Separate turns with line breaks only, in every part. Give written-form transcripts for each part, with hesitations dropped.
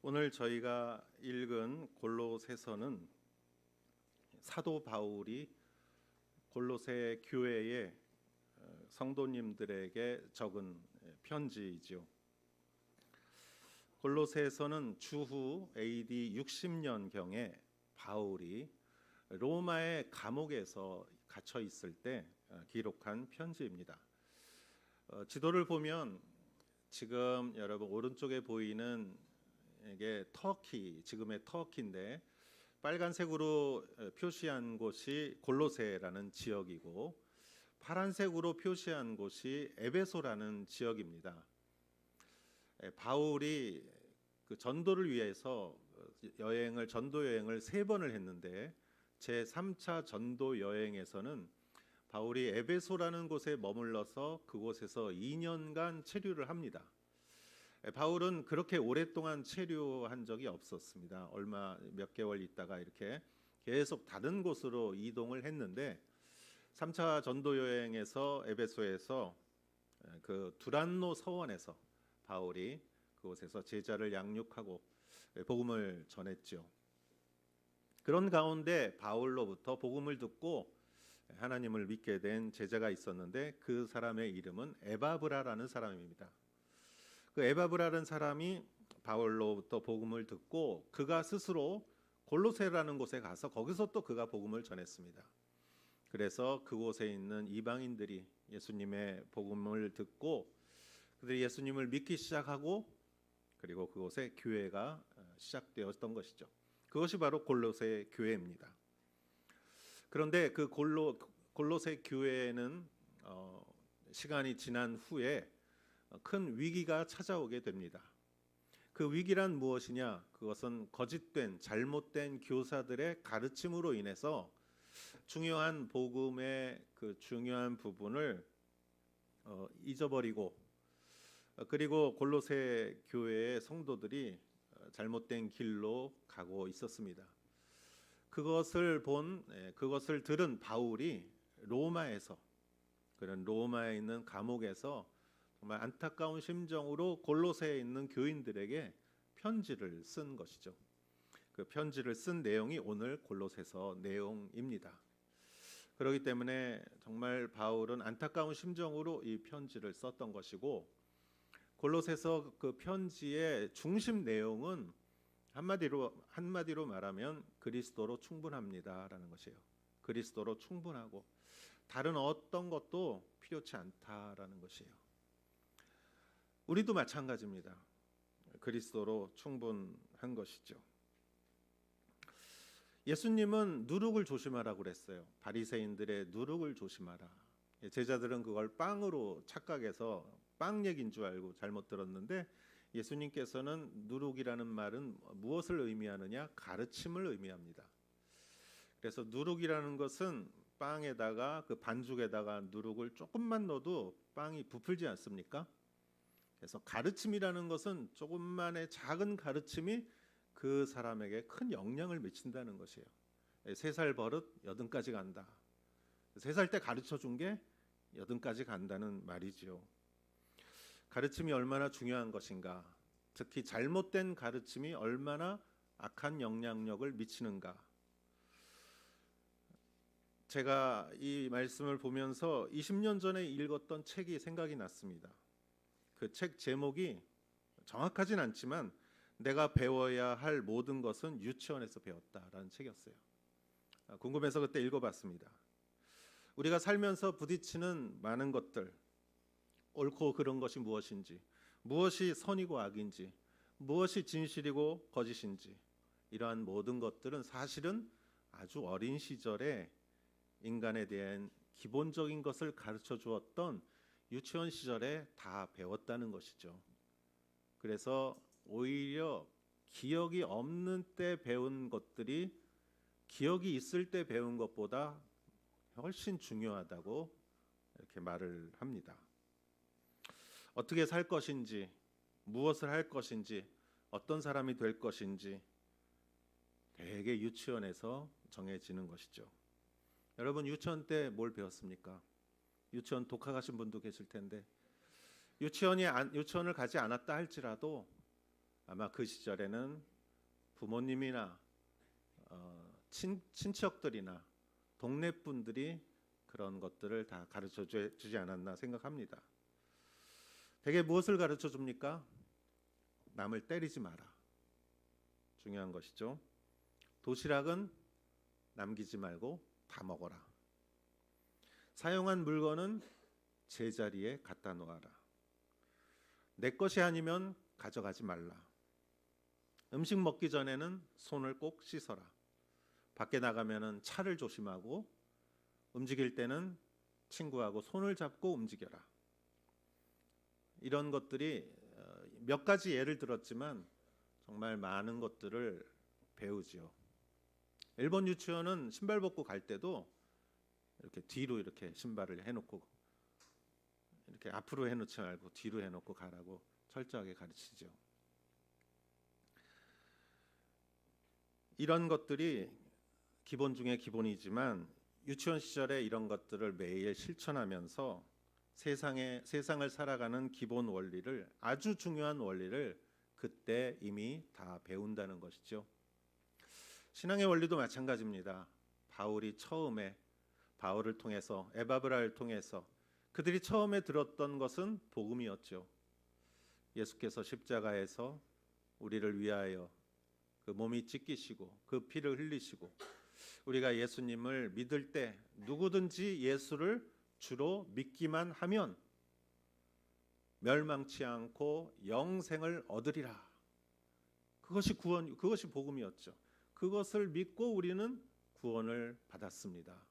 오늘 저희가 읽은 골로새서는 사도 바울이 골로새 교회의 성도님들에게 적은 편지이지요. 골로새서는 주후 AD 60년경에 바울이 로마의 감옥에서 갇혀 있을 때 기록한 편지입니다. 지도를 보면 지금 여러분 오른쪽에 보이는 이게 터키, 지금의 터키인데 빨간색으로 표시한 곳이 골로새라는 지역이고 파란색으로 표시한 곳이 에베소라는 지역입니다. 바울이 그 전도를 위해서 전도 여행을 3번을 했는데 제 3차 전도 여행에서는 바울이 에베소라는 곳에 머물러서 그곳에서 2년간 체류를 합니다. 바울은 그렇게 오랫동안 체류한 적이 없었습니다. 몇 개월 있다가 이렇게 계속 다른 곳으로 이동을 했는데 3차 전도 여행에서 에베소에서 그 두란노 서원에서 바울이 그곳에서 제자를 양육하고 복음을 전했죠. 그런 가운데 바울로부터 복음을 듣고 하나님을 믿게 된 제자가 있었는데 그 사람의 이름은 에바브라라는 사람입니다. 그 에바브라는 사람이 바울로부터 복음을 듣고 그가 스스로 골로새라는 곳에 가서 거기서 또 그가 복음을 전했습니다. 그래서 그곳에 있는 이방인들이 예수님의 복음을 듣고 그들이 예수님을 믿기 시작하고 그리고 그곳에 교회가 시작되었던 것이죠. 그것이 바로 골로새 교회입니다. 그런데 그 골로새 교회는 시간이 지난 후에 큰 위기가 찾아오게 됩니다. 그 위기란 무엇이냐? 그것은 거짓된 잘못된 교사들의 가르침으로 인해서 중요한 복음의 그 중요한 부분을 잊어버리고 그리고 골로새 교회의 성도들이 잘못된 길로 가고 있었습니다. 그것을 들은 바울이 그런 로마에 있는 감옥에서 정말 안타까운 심정으로 골로새에 있는 교인들에게 편지를 쓴 것이죠. 그 편지를 쓴 내용이 오늘 골로새서 내용입니다. 그렇기 때문에 정말 바울은 안타까운 심정으로 이 편지를 썼던 것이고 골로새서 그 편지의 중심 내용은 한마디로 말하면 그리스도로 충분합니다라는 것이에요. 그리스도로 충분하고 다른 어떤 것도 필요치 않다라는 것이에요. 우리도 마찬가지입니다. 그리스도로 충분한 것이죠. 예수님은 누룩을 조심하라고 그랬어요. 바리새인들의 누룩을 조심하라. 제자들은 그걸 빵으로 착각해서 빵 얘기인 줄 알고 잘못 들었는데 예수님께서는 누룩이라는 말은 무엇을 의미하느냐? 가르침을 의미합니다. 그래서 누룩이라는 것은 빵에다가 그 반죽에다가 누룩을 조금만 넣어도 빵이 부풀지 않습니까? 그래서 가르침이라는 것은 조금만의 작은 가르침이 그 사람에게 큰 영향을 미친다는 것이에요. 3살 버릇 80까지 간다. 3살 때 가르쳐 준 게 80까지 간다는 말이지요. 가르침이 얼마나 중요한 것인가, 특히 잘못된 가르침이 얼마나 악한 영향력을 미치는가. 제가 이 말씀을 보면서 20년 전에 읽었던 책이 생각이 났습니다. 그 책 제목이 정확하진 않지만 내가 배워야 할 모든 것은 유치원에서 배웠다라는 책이었어요. 궁금해서 그때 읽어봤습니다. 우리가 살면서 부딪히는 많은 것들, 옳고 그른 것이 무엇인지, 무엇이 선이고 악인지, 무엇이 진실이고 거짓인지, 이러한 모든 것들은 사실은 아주 어린 시절에 인간에 대한 기본적인 것을 가르쳐 주었던 유치원 시절에 다 배웠다는 것이죠. 그래서 오히려 기억이 없는 때 배운 것들이 기억이 있을 때 배운 것보다 훨씬 중요하다고 이렇게 말을 합니다. 어떻게 살 것인지, 무엇을 할 것인지, 어떤 사람이 될 것인지 대개 유치원에서 정해지는 것이죠. 여러분 유치원 때 뭘 배웠습니까? 유치원 독학하신 분도 계실 텐데 유치원을 가지 않았다 할지라도 아마 그 시절에는 부모님이나 친척들이나 동네 분들이 그런 것들을 다 가르쳐 주지 않았나 생각합니다. 대개 무엇을 가르쳐 줍니까? 남을 때리지 마라. 중요한 것이죠. 도시락은 남기지 말고 다 먹어라. 사용한 물건은 제자리에 갖다 놓아라. 내 것이 아니면 가져가지 말라. 음식 먹기 전에는 손을 꼭 씻어라. 밖에 나가면은 차를 조심하고 움직일 때는 친구하고 손을 잡고 움직여라. 이런 것들이 몇 가지 예를 들었지만 정말 많은 것들을 배우지요. 일본 유치원은 신발 벗고 갈 때도 이렇게 뒤로 이렇게 신발을 해놓고 이렇게 앞으로 해놓지 말고 뒤로 해놓고 가라고 철저하게 가르치죠. 이런 것들이 기본 중에 기본이지만 유치원 시절에 이런 것들을 매일 실천하면서 세상을 살아가는 기본 원리를, 아주 중요한 원리를 그때 이미 다 배운다는 것이죠. 신앙의 원리도 마찬가지입니다. 바울이 처음에 바울을 통해서 에바브라를 통해서 그들이 처음에 들었던 것은 복음이었죠. 예수께서 십자가에서 우리를 위하여 그 몸이 찢기시고 그 피를 흘리시고 우리가 예수님을 믿을 때 누구든지 예수를 주로 믿기만 하면 멸망치 않고 영생을 얻으리라. 그것이 구원, 그것이 복음이었죠. 그것을 믿고 우리는 구원을 받았습니다.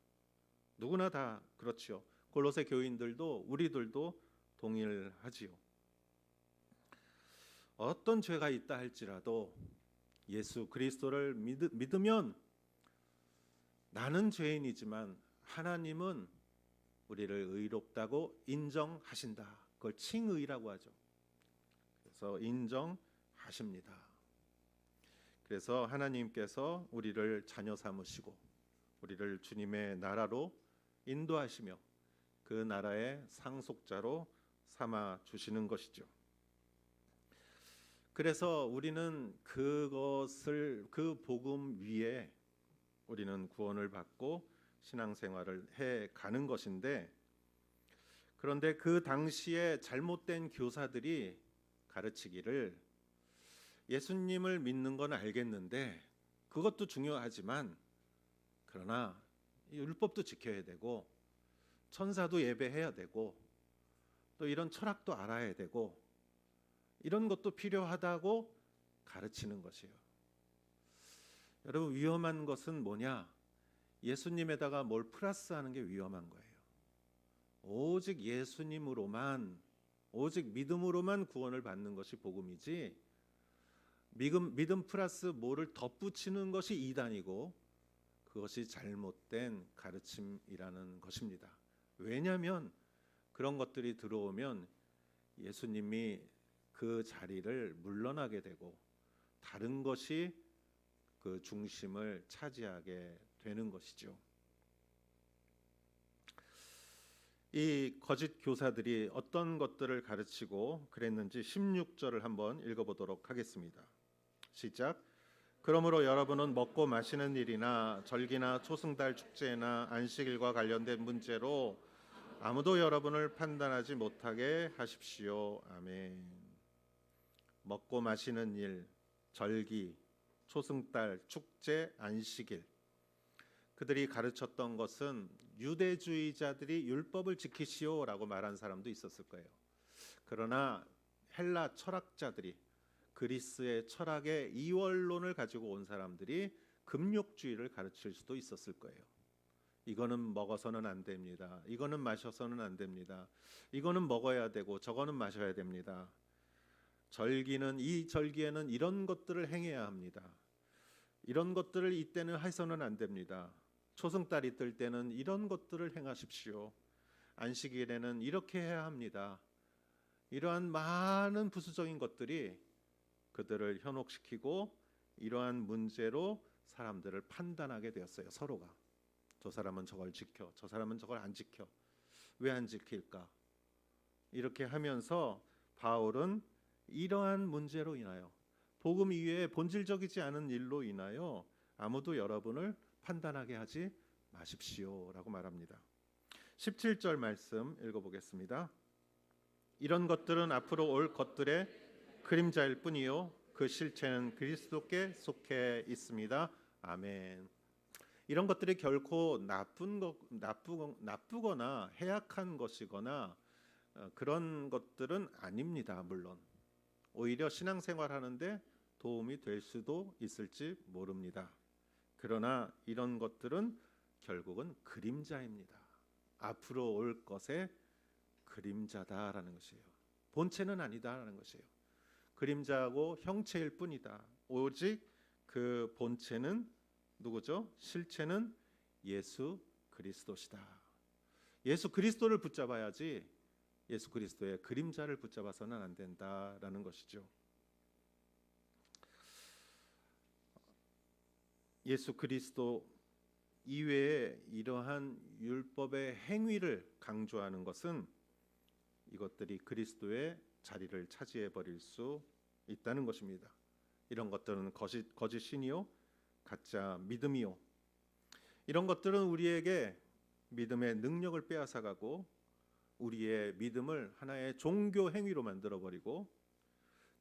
누구나 다 그렇죠. 골로새 교인들도 우리들도 동일하지요. 어떤 죄가 있다 할지라도 예수 그리스도를 믿으면 나는 죄인이지만 하나님은 우리를 의롭다고 인정하신다. 그걸 칭의라고 하죠. 그래서 인정하십니다. 그래서 하나님께서 우리를 자녀 삼으시고 우리를 주님의 나라로 인도하시며 그 나라의 상속자로 삼아 주시는 것이죠. 그래서 우리는 그것을 그 복음 위에 우리는 구원을 받고 신앙생활을 해 가는 것인데, 그런데 그 당시에 잘못된 교사들이 가르치기를 예수님을 믿는 건 알겠는데 그것도 중요하지만 그러나 율법도 지켜야 되고 천사도 예배해야 되고 또 이런 철학도 알아야 되고 이런 것도 필요하다고 가르치는 것이에요. 여러분, 위험한 것은 뭐냐? 예수님에다가 뭘 플러스하는 게 위험한 거예요. 오직 예수님으로만, 오직 믿음으로만 구원을 받는 것이 복음이지, 믿음 플러스 뭐를 덧붙이는 것이 이단이고 그것이 잘못된 가르침이라는 것입니다. 왜냐하면 그런 것들이 들어오면 예수님이 그 자리를 물러나게 되고 다른 것이 그 중심을 차지하게 되는 것이죠. 이 거짓 교사들이 어떤 것들을 가르치고 그랬는지 16절을 한번 읽어보도록 하겠습니다. 시작. 그러므로 여러분은 먹고 마시는 일이나 절기나 초승달 축제나 안식일과 관련된 문제로 아무도 여러분을 판단하지 못하게 하십시오. 아멘. 먹고 마시는 일, 절기, 초승달, 축제, 안식일, 그들이 가르쳤던 것은 유대주의자들이 율법을 지키시오라고 말한 사람도 있었을 거예요. 그러나 헬라 철학자들이, 그리스의 철학의 이원론을 가지고 온 사람들이 금욕주의를 가르칠 수도 있었을 거예요. 이거는 먹어서는 안 됩니다. 이거는 마셔서는 안 됩니다. 이거는 먹어야 되고 저거는 마셔야 됩니다. 이 절기에는 이런 것들을 행해야 합니다. 이런 것들을 이때는 해서는 안 됩니다. 초승달이 뜰 때는 이런 것들을 행하십시오. 안식일에는 이렇게 해야 합니다. 이러한 많은 부수적인 것들이 그들을 현혹시키고 이러한 문제로 사람들을 판단하게 되었어요. 서로가. 저 사람은 저걸 지켜, 저 사람은 저걸 안 지켜. 왜 안 지킬까? 이렇게 하면서 바울은 이러한 문제로 인하여 복음 이외에 본질적이지 않은 일로 인하여 아무도 여러분을 판단하게 하지 마십시오라고 말합니다. 17절 말씀 읽어보겠습니다. 이런 것들은 앞으로 올 것들의 그림자일 뿐이요 그 실체는 그리스도께 속해 있습니다. 아멘. 이런 것들이 결코 나쁘거나 해악한 것이거나 그런 것들은 아닙니다. 물론 오히려 신앙생활하는데 도움이 될 수도 있을지 모릅니다. 그러나 이런 것들은 결국은 그림자입니다. 앞으로 올 것의 그림자다라는 것이에요. 본체는 아니다라는 것이에요. 그림자고 형체일 뿐이다. 오직 그 본체는 누구죠? 실체는 예수 그리스도시다. 예수 그리스도를 붙잡아야지 예수 그리스도의 그림자를 붙잡아서는 안 된다라는 것이죠. 예수 그리스도 이외에 이러한 율법의 행위를 강조하는 것은 이것들이 그리스도의 자리를 차지해 버릴 수 있다는 것입니다. 이런 것들은 거짓 신이요 가짜 믿음이요. 이런 것들은 우리에게 믿음의 능력을 빼앗아가고 우리의 믿음을 하나의 종교 행위로 만들어 버리고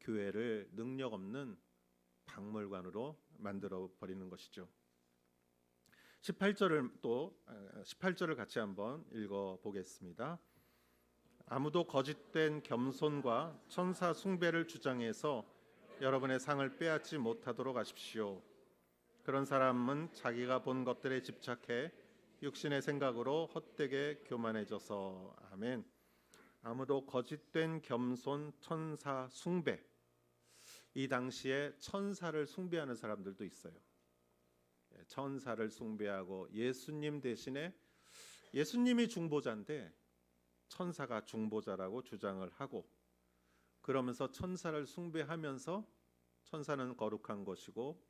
교회를 능력 없는 박물관으로 만들어 버리는 것이죠. 18절을 같이 한번 읽어 보겠습니다. 아무도 거짓된 겸손과 천사 숭배를 주장해서 여러분의 상을 빼앗지 못하도록 하십시오. 그런 사람은 자기가 본 것들에 집착해 육신의 생각으로 헛되게 교만해져서. 아멘. 아무도 거짓된 겸손, 천사 숭배. 이 당시에 천사를 숭배하는 사람들도 있어요. 천사를 숭배하고 예수님 대신에 예수님이 중보자인데 천사가 중보자라고 주장을 하고 그러면서 천사를 숭배하면서 천사는 거룩한 것이고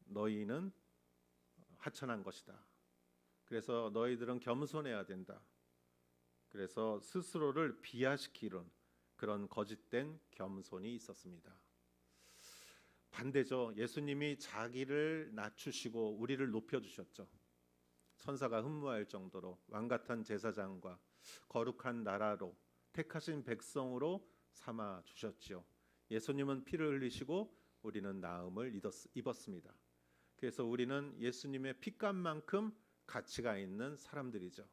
너희는 하천한 것이다. 그래서 너희들은 겸손해야 된다. 그래서 스스로를 비하시키는 그런 거짓된 겸손이 있었습니다. 반대죠. 예수님이 자기를 낮추시고 우리를 높여주셨죠. 천사가 흠모할 정도로 왕같은 제사장과 거룩한 나라로 택하신 백성으로 삼아 주셨지요. 예수님은 피를 흘리시고 우리는 나음을 입었습니다. 그래서 우리는 예수님의 피값만큼 가치가 있는 사람들이죠.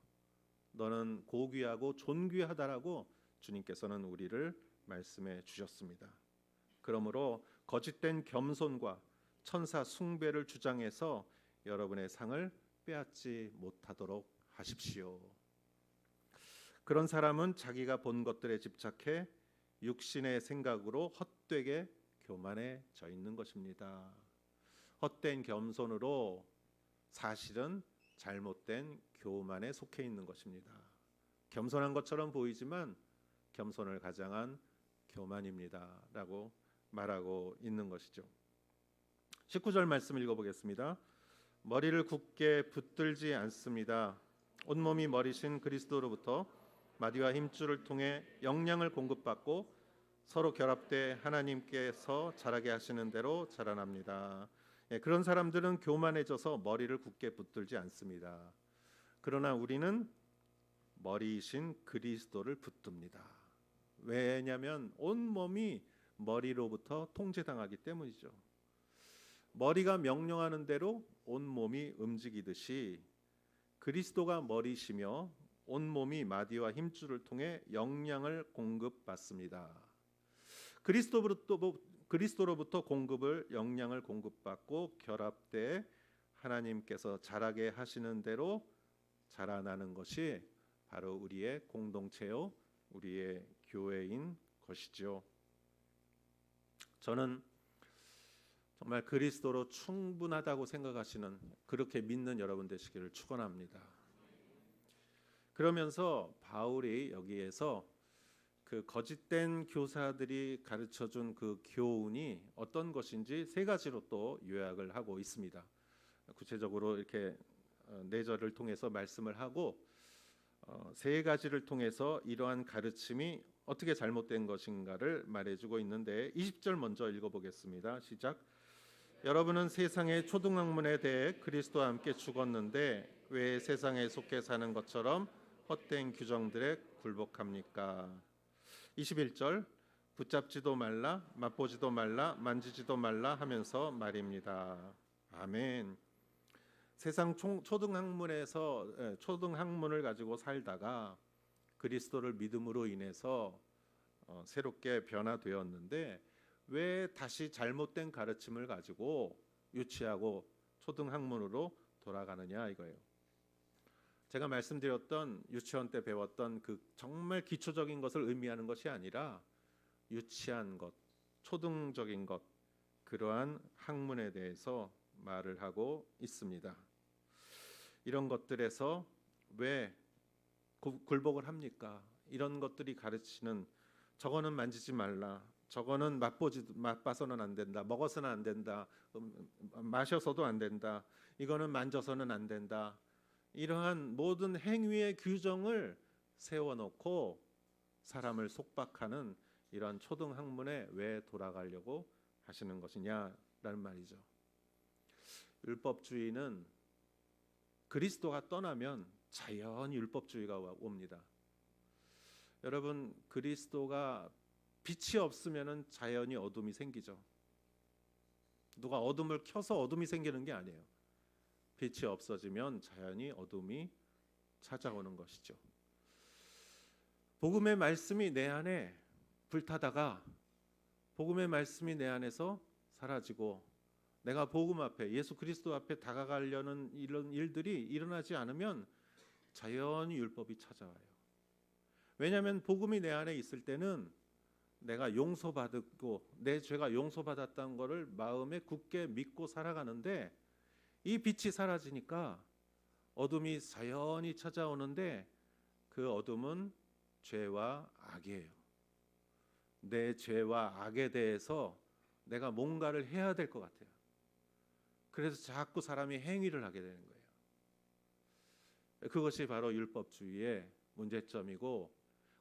너는 고귀하고 존귀하다라고 주님께서는 우리를 말씀해 주셨습니다. 그러므로 거짓된 겸손과 천사 숭배를 주장해서 여러분의 상을 빼앗지 못하도록 하십시오. 그런 사람은 자기가 본 것들에 집착해 육신의 생각으로 헛되게 교만해져 있는 것입니다. 헛된 겸손으로 사실은 잘못된 교만에 속해 있는 것입니다. 겸손한 것처럼 보이지만 겸손을 가장한 교만입니다. 라고 말하고 있는 것이죠. 19절 말씀 읽어보겠습니다. 머리를 굳게 붙들지 않습니다. 온몸이 머리신 그리스도로부터 마디와 힘줄을 통해 영양을 공급받고 서로 결합돼 하나님께서 자라게 하시는 대로 자라납니다. 그런 사람들은 교만해져서 머리를 굳게 붙들지 않습니다. 그러나 우리는 머리이신 그리스도를 붙듭니다. 왜냐하면 온몸이 머리로부터 통제당하기 때문이죠. 머리가 명령하는 대로 온몸이 움직이듯이 그리스도가 머리시며 온몸이 마디와 힘줄을 통해 영양을 공급받습니다. 그리스도로부터 영양을 공급받고 결합돼 하나님께서 자라게 하시는 대로 자라나는 것이 바로 우리의 공동체요, 우리의 교회인 것이죠. 저는 정말 그리스도로 충분하다고 생각하시는 그렇게 믿는 여러분 되시기를 축원합니다. 그러면서 바울이 여기에서 그 거짓된 교사들이 가르쳐준 그 교훈이 어떤 것인지 세 가지로 또 요약을 하고 있습니다. 구체적으로 이렇게 네 절을 통해서 말씀을 하고 세 가지를 통해서 이러한 가르침이 어떻게 잘못된 것인가를 말해주고 있는데 20절 먼저 읽어보겠습니다. 시작. 여러분은 세상의 초등학문에 대해 그리스도와 함께 죽었는데 왜 세상에 속해 사는 것처럼 헛된 규정들에 굴복합니까? 21절. 붙잡지도 말라, 맛보지도 말라, 만지지도 말라 하면서 말입니다. 아멘. 세상 초등학문에서 초등학문을 가지고 살다가 그리스도를 믿음으로 인해서 새롭게 변화되었는데 왜 다시 잘못된 가르침을 가지고 유치하고 초등학문으로 돌아가느냐 이거예요. 제가 말씀드렸던 유치원 때 배웠던 그 정말 기초적인 것을 의미하는 것이 아니라 유치한 것, 초등적인 것, 그러한 학문에 대해서 말을 하고 있습니다. 이런 것들에서 왜 굴복을 합니까? 이런 것들이 가르치는 저거는 만지지 말라, 저거는 맛봐서는 안 된다, 먹어서는 안 된다, 마셔서도 안 된다, 이거는 만져서는 안 된다. 이러한 모든 행위의 규정을 세워놓고 사람을 속박하는 이런 초등학문에 왜 돌아가려고 하시는 것이냐라는 말이죠. 율법주의는 그리스도가 떠나면 자연히 율법주의가 옵니다. 여러분, 그리스도가 빛이 없으면은 자연히 어둠이 생기죠. 누가 어둠을 켜서 어둠이 생기는 게 아니에요. 빛이 없어지면 자연히 어둠이 찾아오는 것이죠. 복음의 말씀이 내 안에 불타다가 복음의 말씀이 내 안에서 사라지고 내가 복음 앞에 예수 그리스도 앞에 다가가려는 이런 일들이 일어나지 않으면 자연히 율법이 찾아와요. 왜냐하면 복음이 내 안에 있을 때는 내가 용서받고 내 죄가 용서받았다는 것을 마음에 굳게 믿고 살아가는데 이 빛이 사라지니까 어둠이 자연히 찾아오는데 그 어둠은 죄와 악이에요. 내 죄와 악에 대해서 내가 뭔가를 해야 될 것 같아요. 그래서 자꾸 사람이 행위를 하게 되는 거예요. 그것이 바로 율법주의의 문제점이고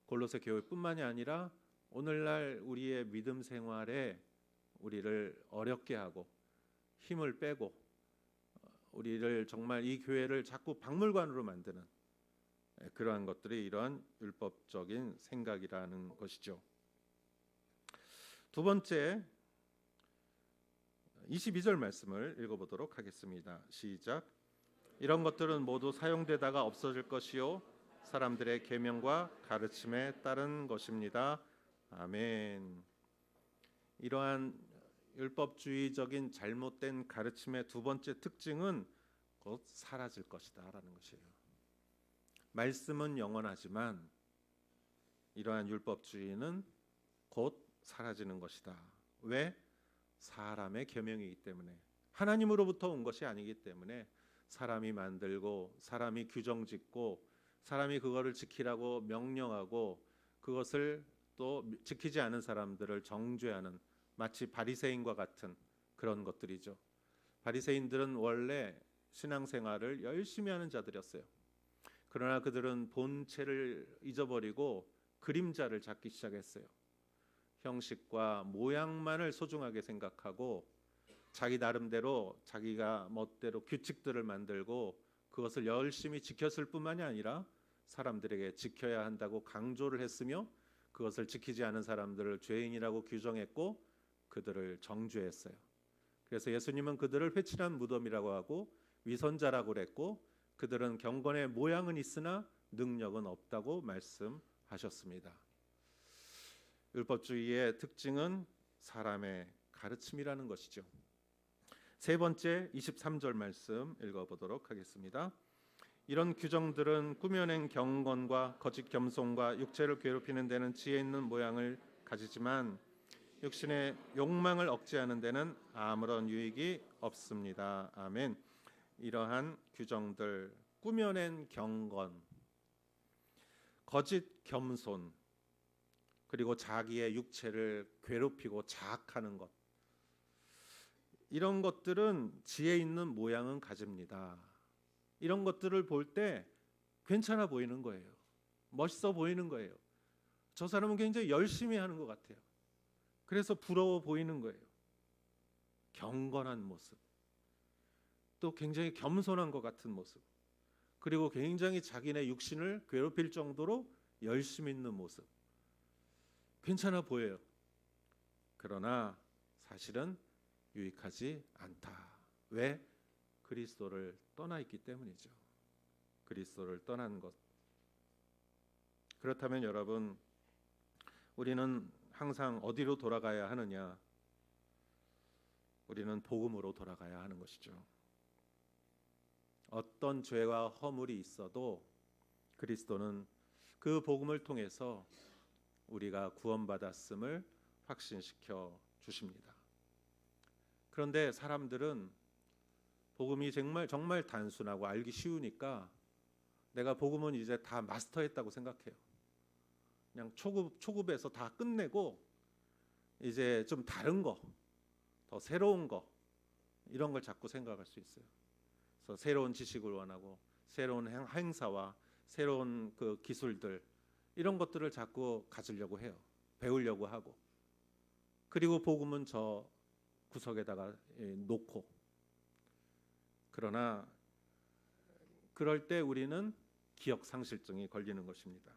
골로새 교회뿐만이 아니라 오늘날 우리의 믿음 생활에 우리를 어렵게 하고 힘을 빼고 우리를 정말 이 교회를 자꾸 박물관으로 만드는 그러한 것들이 이러한 율법적인 생각이라는 것이죠. 두 번째 22절 말씀을 읽어보도록 하겠습니다. 시작. 이런 것들은 모두 사용되다가 없어질 것이요 사람들의 계명과 가르침에 따른 것입니다. 아멘. 이러한 율법주의적인 잘못된 가르침의 두 번째 특징은 곧 사라질 것이다라는 것이에요. 말씀은 영원하지만 이러한 율법주의는 곧 사라지는 것이다. 왜? 사람의 계명이기 때문에, 하나님으로부터 온 것이 아니기 때문에 사람이 만들고 사람이 규정짓고 사람이 그거를 지키라고 명령하고 그것을 또 지키지 않은 사람들을 정죄하는 마치 바리새인과 같은 그런 것들이죠. 바리새인들은 원래 신앙생활을 열심히 하는 자들이었어요. 그러나 그들은 본체를 잊어버리고 그림자를 찾기 시작했어요. 형식과 모양만을 소중하게 생각하고 자기 나름대로 자기가 멋대로 규칙들을 만들고 그것을 열심히 지켰을 뿐만이 아니라 사람들에게 지켜야 한다고 강조를 했으며 그것을 지키지 않은 사람들을 죄인이라고 규정했고 그들을 정죄했어요. 그래서 예수님은 그들을 회칠한 무덤이라고 하고 위선자라고 그랬고 그들은 경건의 모양은 있으나 능력은 없다고 말씀하셨습니다. 율법주의의 특징은 사람의 가르침이라는 것이죠. 세 번째 23절 말씀 읽어보도록 하겠습니다. 이런 규정들은 꾸며낸 경건과 거짓 겸손과 육체를 괴롭히는 데는 지혜 있는 모양을 가지지만 육신의 욕망을 억제하는 데는 아무런 유익이 없습니다. 아멘. 이러한 규정들, 꾸며낸 경건, 거짓 겸손, 그리고 자기의 육체를 괴롭히고 자학하는 것, 이런 것들은 지혜 있는 모양은 가집니다. 이런 것들을 볼 때 괜찮아 보이는 거예요. 멋있어 보이는 거예요. 저 사람은 굉장히 열심히 하는 것 같아요. 그래서 부러워 보이는 거예요. 경건한 모습, 또 굉장히 겸손한 것 같은 모습, 그리고 굉장히 자기네 육신을 괴롭힐 정도로 열심히 있는 모습, 괜찮아 보여요. 그러나 사실은 유익하지 않다. 왜? 그리스도를 떠나 있기 때문이죠. 그리스도를 떠난 것. 그렇다면 여러분, 우리는 항상 어디로 돌아가야 하느냐? 우리는 복음으로 돌아가야 하는 것이죠. 어떤 죄와 허물이 있어도 그리스도는 그 복음을 통해서 우리가 구원받았음을 확신시켜 주십니다. 그런데 사람들은 복음이 정말 단순하고 알기 쉬우니까 내가 복음은 이제 다 마스터했다고 생각해요. 그냥 초급에서 다 끝내고 이제 좀 다른 거, 더 새로운 거, 이런 걸 자꾸 생각할 수 있어요. 그래서 새로운 지식을 원하고 새로운 행사와 새로운 그 기술들, 이런 것들을 자꾸 가지려고 해요. 배우려고 하고. 그리고 복음은 저 구석에다가 놓고. 그러나 그럴 때 우리는 기억 상실증이 걸리는 것입니다.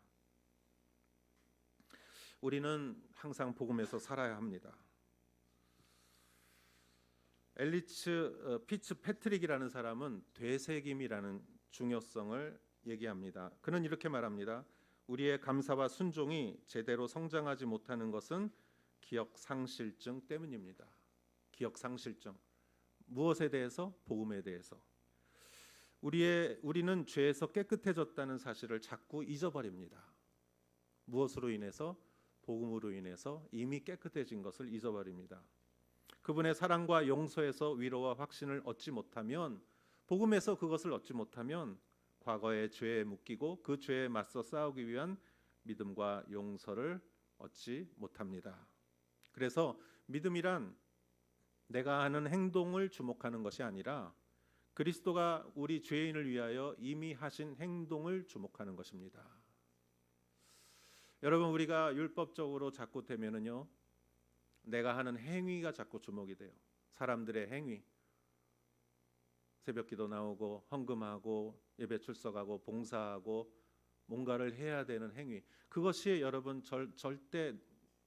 우리는 항상 복음에서 살아야 합니다. 엘리츠 피츠패트릭이라는 사람은 되새김이라는 중요성을 얘기합니다. 그는 이렇게 말합니다. 우리의 감사와 순종이 제대로 성장하지 못하는 것은 기억 상실증 때문입니다. 기억 상실증. 무엇에 대해서? 복음에 대해서. 우리는 죄에서 깨끗해졌다는 사실을 자꾸 잊어버립니다. 무엇으로 인해서? 복음으로 인해서 이미 깨끗해진 것을 잊어버립니다. 그분의 사랑과 용서에서 위로와 확신을 얻지 못하면, 복음에서 그것을 얻지 못하면 과거의 죄에 묶이고 그 죄에 맞서 싸우기 위한 믿음과 용서를 얻지 못합니다. 그래서 믿음이란 내가 하는 행동을 주목하는 것이 아니라 그리스도가 우리 죄인을 위하여 이미 하신 행동을 주목하는 것입니다. 여러분, 우리가 율법적으로 자꾸 되면은요, 내가 하는 행위가 자꾸 주목이 돼요. 사람들의 행위, 새벽기도 나오고 헌금하고 예배 출석하고 봉사하고 뭔가를 해야 되는 행위, 그것이 여러분 절대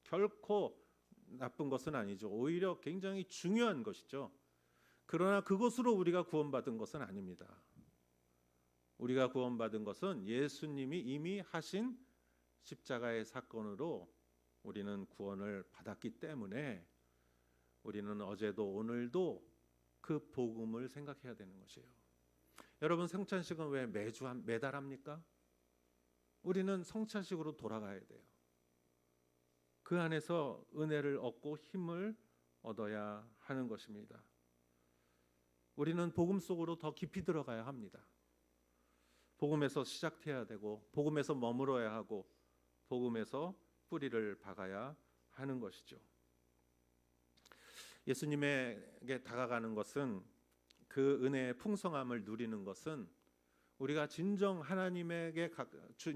결코 나쁜 것은 아니죠. 오히려 굉장히 중요한 것이죠. 그러나 그것으로 우리가 구원받은 것은 아닙니다. 우리가 구원받은 것은 예수님이 이미 하신 십자가의 사건으로 우리는 구원을 받았기 때문에 우리는 어제도 오늘도 그 복음을 생각해야 되는 것이에요. 여러분, 성찬식은 왜 매달 합니까? 우리는 성찬식으로 돌아가야 돼요. 그 안에서 은혜를 얻고 힘을 얻어야 하는 것입니다. 우리는 복음 속으로 더 깊이 들어가야 합니다. 복음에서 시작해야 되고 복음에서 머물러야 하고 복음에서 뿌리를 박아야 하는 것이죠. 예수님에게 다가가는 것은, 그 은혜의 풍성함을 누리는 것은 우리가 진정 하나님에게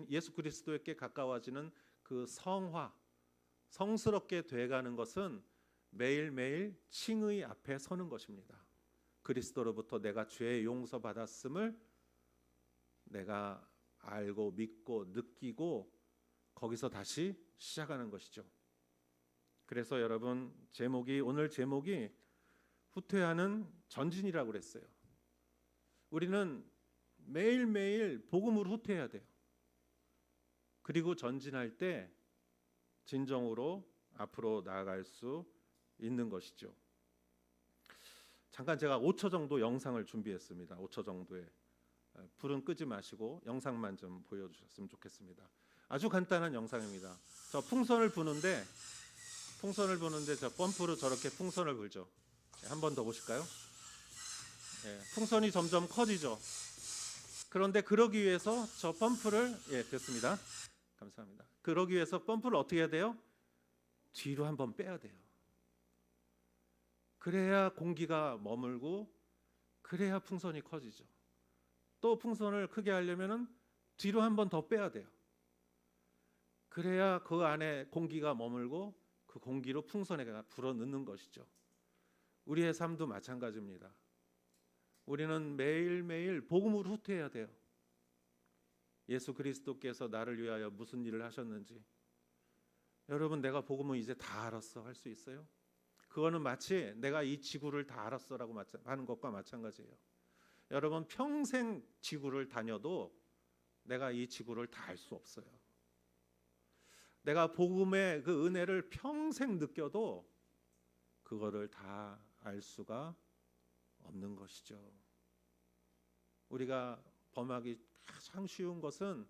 예수 그리스도에게 가까워지는 그 성스럽게 돼가는 것은 매일매일 칭의 앞에 서는 것입니다. 그리스도로부터 내가 죄의 용서 받았음을 내가 알고 믿고 느끼고 거기서 다시 시작하는 것이죠. 그래서 여러분, 오늘 제목이 후퇴하는 전진이라고 그랬어요. 우리는 매일매일 복음으로 후퇴해야 돼요. 그리고 전진할 때 진정으로 앞으로 나아갈 수 있는 것이죠. 잠깐 제가 5초 정도 영상을 준비했습니다. 5초 정도의, 불은 끄지 마시고 영상만 좀 보여주셨으면 좋겠습니다. 아주 간단한 영상입니다. 저 풍선을 부는데 저 펌프로 저렇게 풍선을 불죠. 한 번 더 보실까요? 풍선이 점점 커지죠. 그런데 그러기 위해서 저 펌프를, 됐습니다. 감사합니다. 그러기 위해서 펌프를 어떻게 해야 돼요? 뒤로 한번 빼야 돼요. 그래야 공기가 머물고 그래야 풍선이 커지죠. 또 풍선을 크게 하려면은 뒤로 한 번 더 빼야 돼요. 그래야 그 안에 공기가 머물고 그 공기로 풍선에가 불어넣는 것이죠. 우리의 삶도 마찬가지입니다. 우리는 매일매일 복음으로 후퇴해야 돼요. 예수 그리스도께서 나를 위하여 무슨 일을 하셨는지, 여러분 내가 복음은 이제 다 알았어 할 수 있어요? 그거는 마치 내가 이 지구를 다 알았어라고 하는 것과 마찬가지예요. 여러분 평생 지구를 다녀도 내가 이 지구를 다 알 수 없어요. 내가 복음의 그 은혜를 평생 느껴도 그거를 다 알 수가 없는 것이죠. 우리가 범하기 가장 쉬운 것은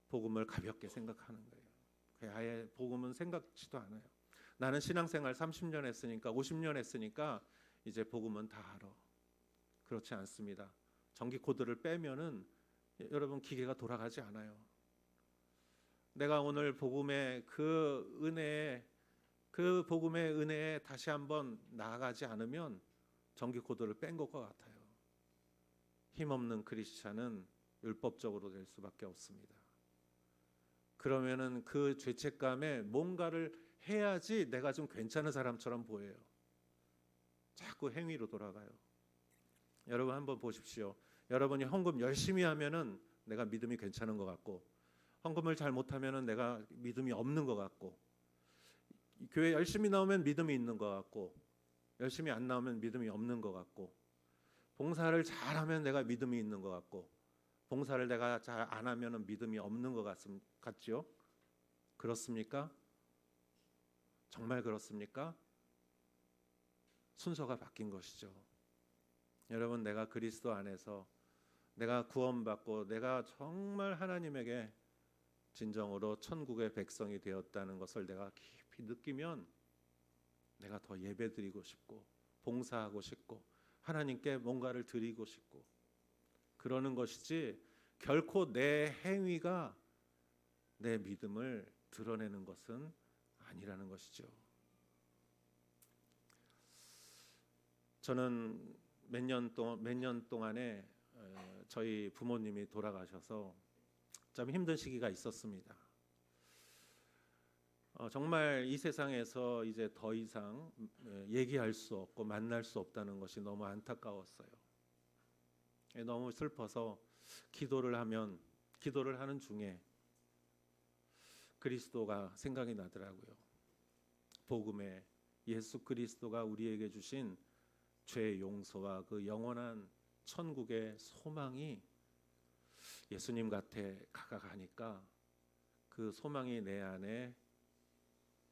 복음을 가볍게 생각하는 거예요. 아예 복음은 생각지도 않아요. 나는 신앙생활 30년 했으니까 50년 했으니까 이제 복음은 다 알아. 그렇지 않습니다. 전기 코드를 빼면은 여러분 기계가 돌아가지 않아요. 내가 오늘 복음의 그 은혜에 다시 한번 나아가지 않으면 전기 코드를 뺀 것과 같아요. 힘없는 크리스찬은 율법적으로 될 수밖에 없습니다. 그러면은 그 죄책감에 뭔가를 해야지 내가 좀 괜찮은 사람처럼 보여요. 자꾸 행위로 돌아가요. 여러분 한번 보십시오. 여러분이 헌금 열심히 하면은 내가 믿음이 괜찮은 것 같고, 헌금을 잘 못하면은 내가 믿음이 없는 것 같고, 교회 열심히 나오면 믿음이 있는 것 같고, 열심히 안 나오면 믿음이 없는 것 같고, 봉사를 잘하면 내가 믿음이 있는 것 같고, 봉사를 내가 잘 안 하면은 믿음이 없는 것 같죠? 그렇습니까? 정말 그렇습니까? 순서가 바뀐 것이죠. 여러분 내가 그리스도 안에서 내가 구원받고 내가 정말 하나님에게 진정으로 천국의 백성이 되었다는 것을 내가 깊이 느끼면 내가 더 예배드리고 싶고 봉사하고 싶고 하나님께 뭔가를 드리고 싶고 그러는 것이지, 결코 내 행위가 내 믿음을 드러내는 것은 아니라는 것이죠. 저는 몇 년 동안에 저희 부모님이 돌아가셔서 좀 힘든 시기가 있었습니다. 정말 이 세상에서 이제 더 이상 얘기할 수 없고 만날 수 없다는 것이 너무 안타까웠어요. 너무 슬퍼서 기도를 하는 중에 그리스도가 생각이 나더라고요. 복음에 예수 그리스도가 우리에게 주신 죄 용서와 그 영원한 천국의 소망이 예수님 곁에 가니까 그 소망이 내 안에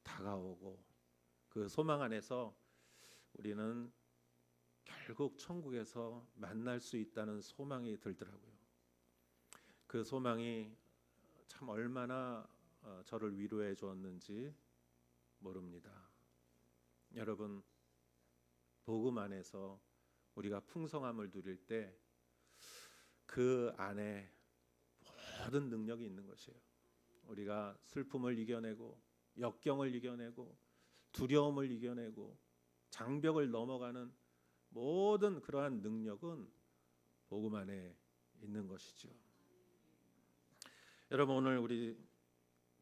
다가오고 그 소망 안에서 우리는 결국 천국에서 만날 수 있다는 소망이 들더라고요. 그 소망이 참 얼마나 저를 위로해 주었는지 모릅니다. 여러분, 복음 안에서 우리가 풍성함을 누릴 때 그 안에 모든 능력이 있는 것이에요. 우리가 슬픔을 이겨내고 역경을 이겨내고 두려움을 이겨내고 장벽을 넘어가는 모든 그러한 능력은 복음 안에 있는 것이죠. 여러분 오늘 우리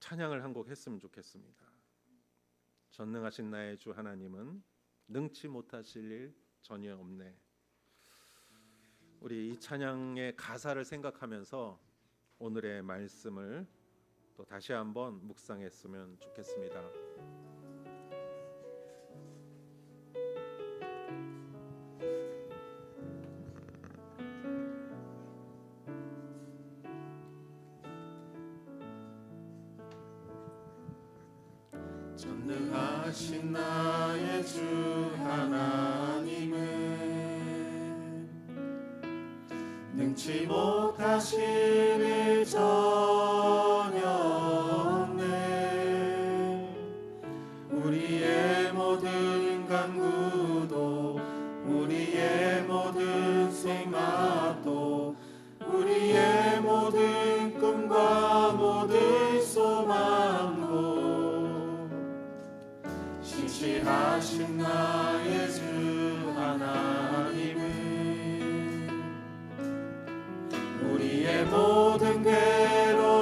찬양을 한 곡 했으면 좋겠습니다. 전능하신 나의 주 하나님은 능치 못하실 일 전혀 없네. 우리 이 찬양의 가사를 생각하면서 오늘의 말씀을 또 다시 한번 묵상했으면 좋겠습니다.
전능하신 나의 주 하나님은 능치 못하실 일 전혀 없네. 우리의 모든 간구도 우리의 모든 생각도 우리의 모든 꿈과 모든 소망도 신실하신 나의 주 하나님은 우리의 모든 괴로움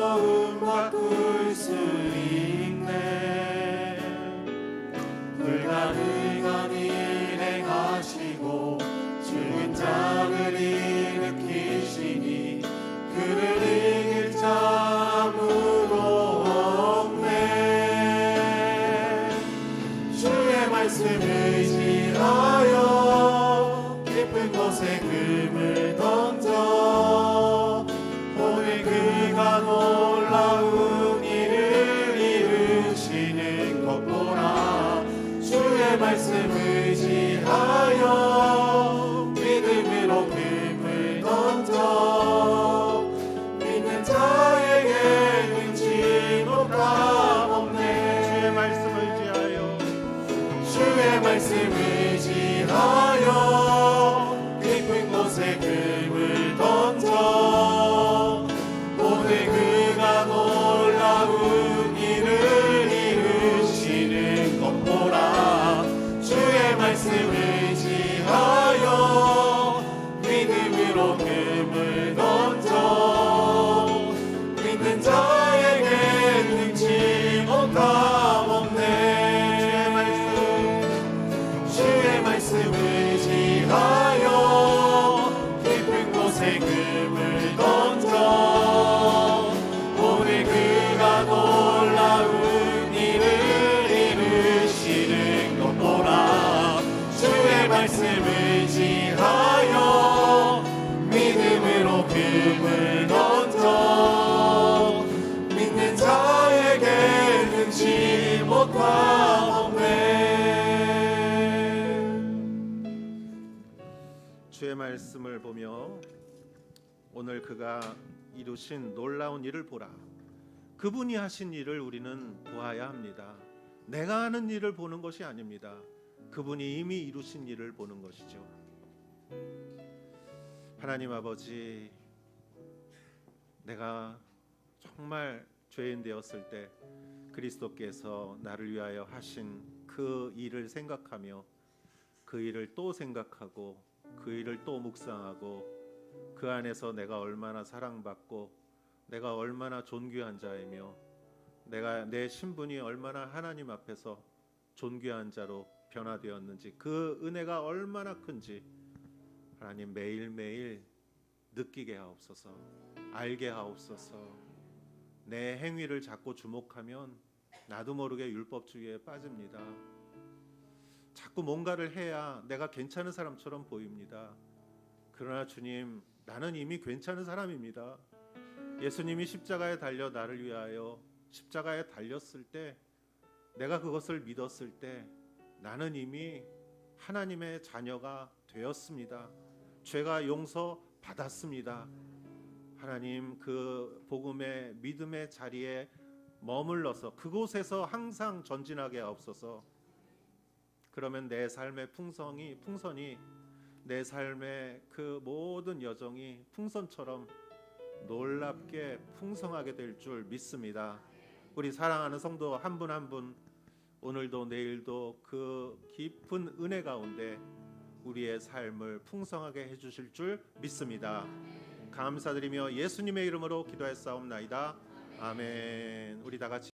말씀 의지하여 믿음으로 금을 던져 믿는 자에게 능치 못함 없네. 주의 말씀 의지하여 깊은 곳에 금을 던져 오늘 그가 놀라운 일을 이루시는 것 보라. 주의 말씀 의지하여 믿음으로 금을 던져 믿는 자에게 능치 못함 없네.
주의 말씀을 보며 오늘 그가 이루신 놀라운 일을 보라. 그분이 하신 일을 우리는 보아야 합니다. 내가 하는 일을 보는 것이 아닙니다. 그분이 이미 이루신 일을 보는 것이죠. 하나님 아버지, 내가 정말 죄인 되었을 때 그리스도께서 나를 위하여 하신 그 일을 생각하며 그 일을 또 생각하고 그 일을 또 묵상하고 그 안에서 내가 얼마나 사랑받고 내가 얼마나 존귀한 자이며 내 신분이 얼마나 하나님 앞에서 존귀한 자로 변화되었는지 그 은혜가 얼마나 큰지 하나님 매일매일 느끼게 하옵소서. 알게 하옵소서. 내 행위를 자꾸 주목하면 나도 모르게 율법주의에 빠집니다. 자꾸 뭔가를 해야 내가 괜찮은 사람처럼 보입니다. 그러나 주님, 나는 이미 괜찮은 사람입니다. 예수님이 십자가에 달려 나를 위하여 십자가에 달렸을 때, 내가 그것을 믿었을 때 나는 이미 하나님의 자녀가 되었습니다. 죄가 용서받았습니다. 하나님, 그 복음의 믿음의 자리에 머물러서 그곳에서 항상 전진하게 하옵소서. 그러면 내 삶의 풍선이 내 삶의 그 모든 여정이 풍선처럼 놀랍게 풍성하게 될 줄 믿습니다. 우리 사랑하는 성도 한 분 한 분 오늘도 내일도 그 깊은 은혜 가운데 우리의 삶을 풍성하게 해주실 줄 믿습니다. 감사드리며 예수님의 이름으로 기도했사옵나이다. 아멘. 우리 다 같이